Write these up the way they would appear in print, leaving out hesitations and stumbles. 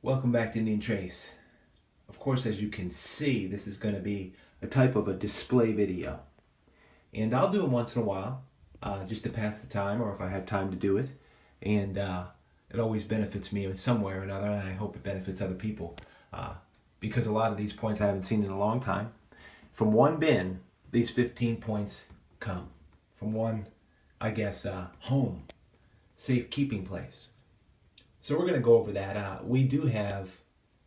Welcome back to Indian Trace. Of course, as you can see, this is going to be a type of a display video. And I'll do it once in a while, just to pass the time or if I have time to do it. And it always benefits me in some way or another, and I hope it benefits other people. Because a lot of these points I haven't seen in a long time. From one bin, these 15 points come. From one, home, safekeeping place. So we're going to go over that. We do have,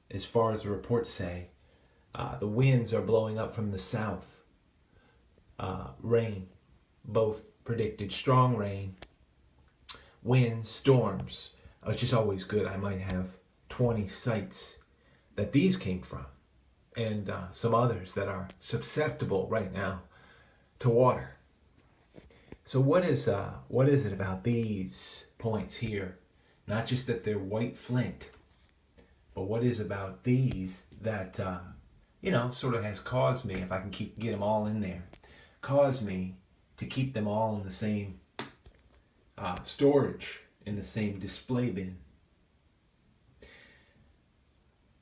as far as the reports say, the winds are blowing up from the south. Rain, both predicted strong rain, winds, storms, which is always good. I might have 20 sites that these came from, and some others that are susceptible right now to water. So what is it about these points here? Not just that they're white flint, but what is about these that, sort of has caused me, if I can get them all in there, caused me to keep them all in the same storage, in the same display bin.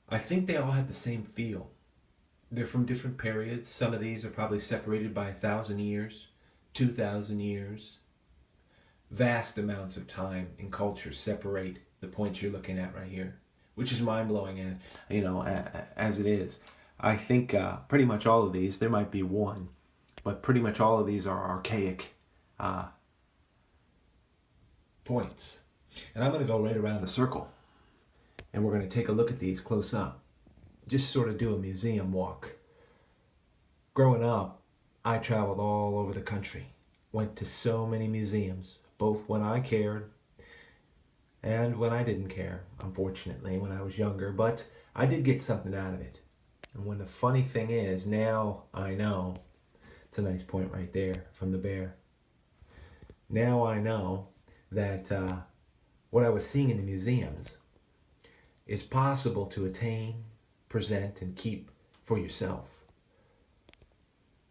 I think they all have the same feel. They're from different periods. Some of these are probably separated by 1,000 years, 2,000 years. Vast amounts of time and culture separate the points you're looking at right here, which is mind-blowing, as it is. I think pretty much all of these, there might be one, but pretty much all of these are archaic points. And I'm going to go right around the circle, and we're going to take a look at these close up, just sort of do a museum walk. Growing up, I traveled all over the country, went to so many museums, both when I cared and when I didn't care, unfortunately, when I was younger. But I did get something out of it. And when the funny thing is, now I know, it's a nice point right there from the bear. Now I know that what I was seeing in the museums is possible to attain, present, and keep for yourself.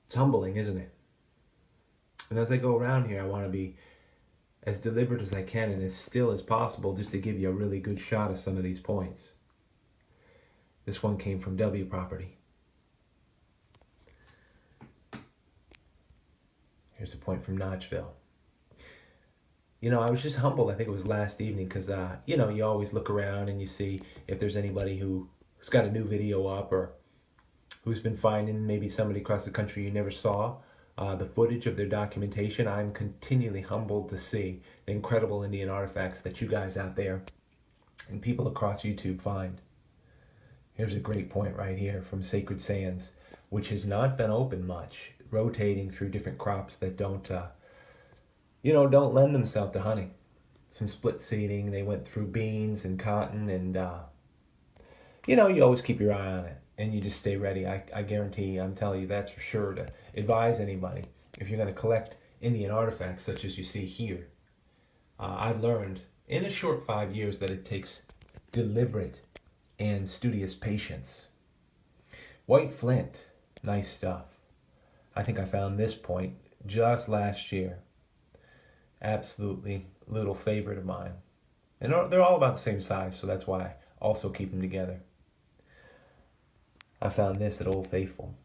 It's humbling, isn't it? And as I go around here, I want to be as deliberate as I can and as still as possible, just to give you a really good shot of some of these points. This one came from W property. Here's a point from Notchville. I was just humbled. I think it was last evening because, you always look around and you see if there's anybody who's got a new video up or who's been finding maybe somebody across the country you never saw. The footage of their documentation. I'm continually humbled to see the incredible Indian artifacts that you guys out there and people across YouTube find. Here's a great point right here from Sacred Sands, which has not been open much, rotating through different crops that don't lend themselves to hunting. Some split seeding. They went through beans and cotton, and you always keep your eye on it. And you just stay ready. I guarantee, I'm telling you, that's for sure, to advise anybody. If you're going to collect Indian artifacts such as you see here, I've learned in a short 5 years that it takes deliberate and studious patience. White flint, nice stuff. I think I found this point just last year. Absolutely little favorite of mine. And they're all about the same size, so that's why I also keep them together. I found this at Old Faithful,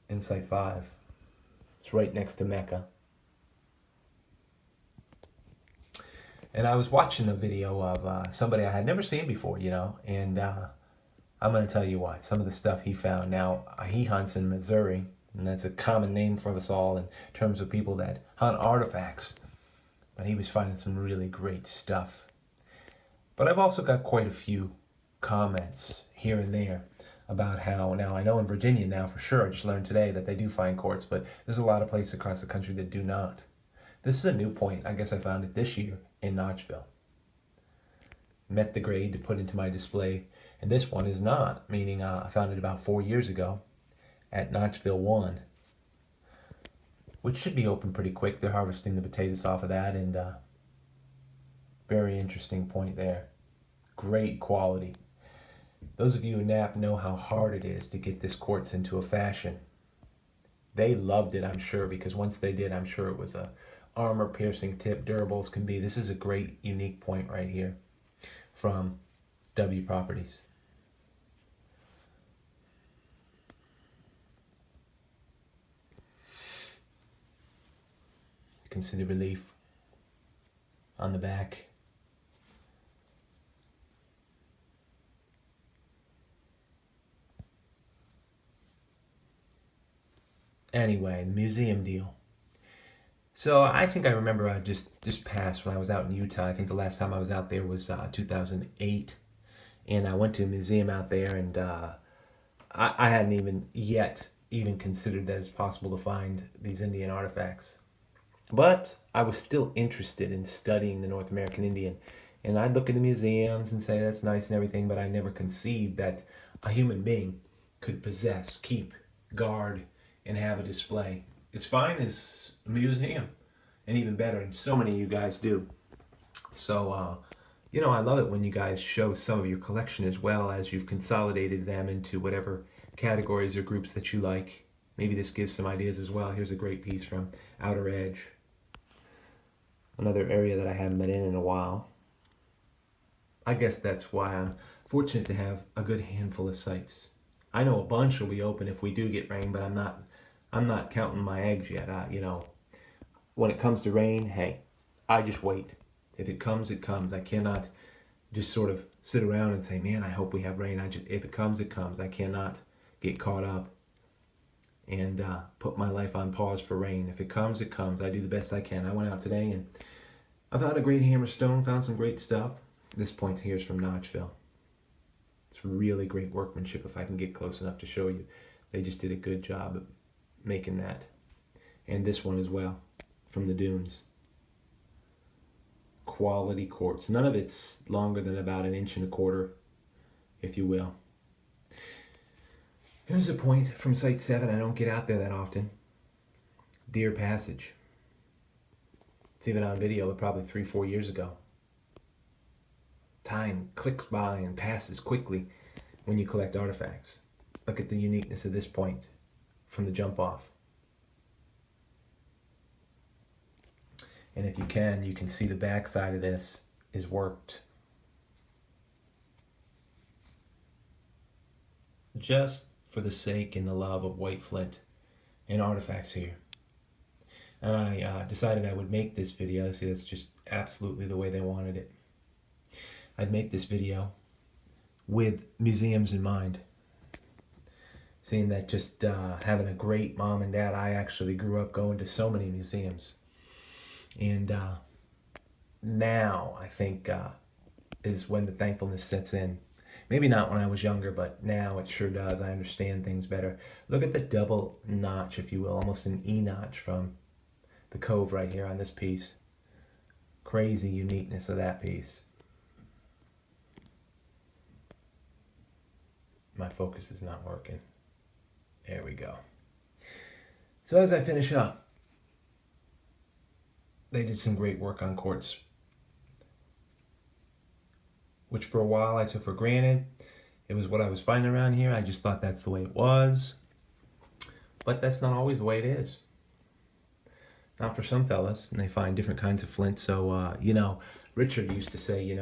in Site 5. It's right next to Mecca. And I was watching a video of somebody I had never seen before, and I'm going to tell you what, some of the stuff he found. Now, he hunts in Missouri, and that's a common name for us all in terms of people that hunt artifacts. But he was finding some really great stuff. But I've also got quite a few comments here and there about how, now I know in Virginia now for sure, I just learned today that they do find quartz, but there's a lot of places across the country that do not. This is a new point. I guess I found it this year in Notchville. Met the grade to put into my display, and this one is not, meaning I found it about 4 years ago at Notchville 1, which should be open pretty quick. They're harvesting the potatoes off of that, and very interesting point there. Great quality. Those of you in Nap know how hard it is to get this quartz into a fashion. They loved it, I'm sure, because once they did, I'm sure it was a armor-piercing tip, durable as can be. This is a great, unique point right here from W Properties. can see the relief on the back. Anyway, the museum deal. So I think I remember just passed when I was out in Utah. I think the last time I was out there was 2008, and I went to a museum out there, and I hadn't even considered that it's possible to find these Indian artifacts. But I was still interested in studying the North American Indian. And I'd look at the museums and say that's nice and everything, but I never conceived that a human being could possess, keep, guard, and have a display as fine as a museum, and even better, and so many of you guys do. So, I love it when you guys show some of your collection as well as you've consolidated them into whatever categories or groups that you like. Maybe this gives some ideas as well. Here's a great piece from Outer Edge, another area that I haven't been in a while. I guess that's why I'm fortunate to have a good handful of sites. I know a bunch will be open if we do get rain, but I'm not counting my eggs yet. When it comes to rain, hey, I just wait. If it comes, it comes. I cannot just sort of sit around and say, man, I hope we have rain. If it comes, it comes. I cannot get caught up and put my life on pause for rain. If it comes, it comes. I do the best I can. I went out today and I found a great hammerstone, found some great stuff. This point here is from Notchville. It's really great workmanship if I can get close enough to show you. They just did a good job of making that. And this one as well, from the dunes. Quality quartz. None of it's longer than about 1.25 inches, if you will. Here's a point from Site 7. I don't get out there that often. Deer Passage. It's even on video probably 3-4 years ago. Time clicks by and passes quickly when you collect artifacts. Look at the uniqueness of this point from the jump off. And if you can see the back side of this is worked. Just for the sake and the love of white flint and artifacts here. And I decided I would make this video. See, that's just absolutely the way they wanted it. I'd make this video with museums in mind. Seeing that just having a great mom and dad, I actually grew up going to so many museums. And now I think is when the thankfulness sets in. Maybe not when I was younger, but now it sure does. I understand things better. Look at the double notch, if you will, almost an E notch from the cove right here on this piece. Crazy uniqueness of that piece. My focus is not working. There we go. So as I finish up, they did some great work on quartz, which for a while I took for granted. It was what I was finding around here. I just thought that's the way it was. But that's not always the way it is. Not for some fellas, and they find different kinds of flint. So, Richard used to say,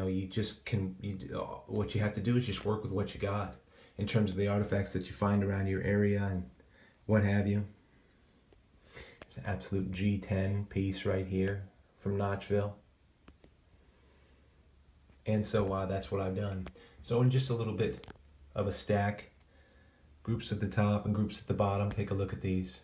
what you have to do is just work with what you got in terms of the artifacts that you find around your area and what have you. It's an absolute G10 piece right here from Notchville. And so that's what I've done. So in just a little bit of a stack, groups at the top and groups at the bottom, take a look at these.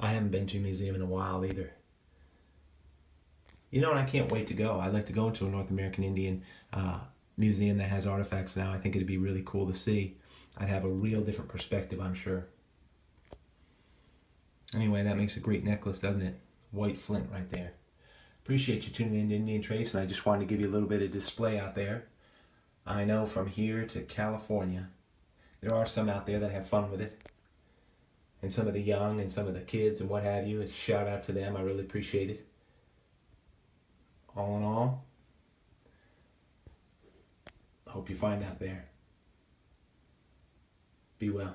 I haven't been to a museum in a while either. And I can't wait to go. I'd like to go into a North American Indian museum that has artifacts now. I think it'd be really cool to see. I'd have a real different perspective, I'm sure. Anyway, that makes a great necklace, doesn't it? White flint right there. Appreciate you tuning in to Indian Trace, and I just wanted to give you a little bit of display out there. I know from here to California, there are some out there that have fun with it. And some of the young and some of the kids and what have you. A shout out to them. I really appreciate it. All in all, I hope you find out there. Be well.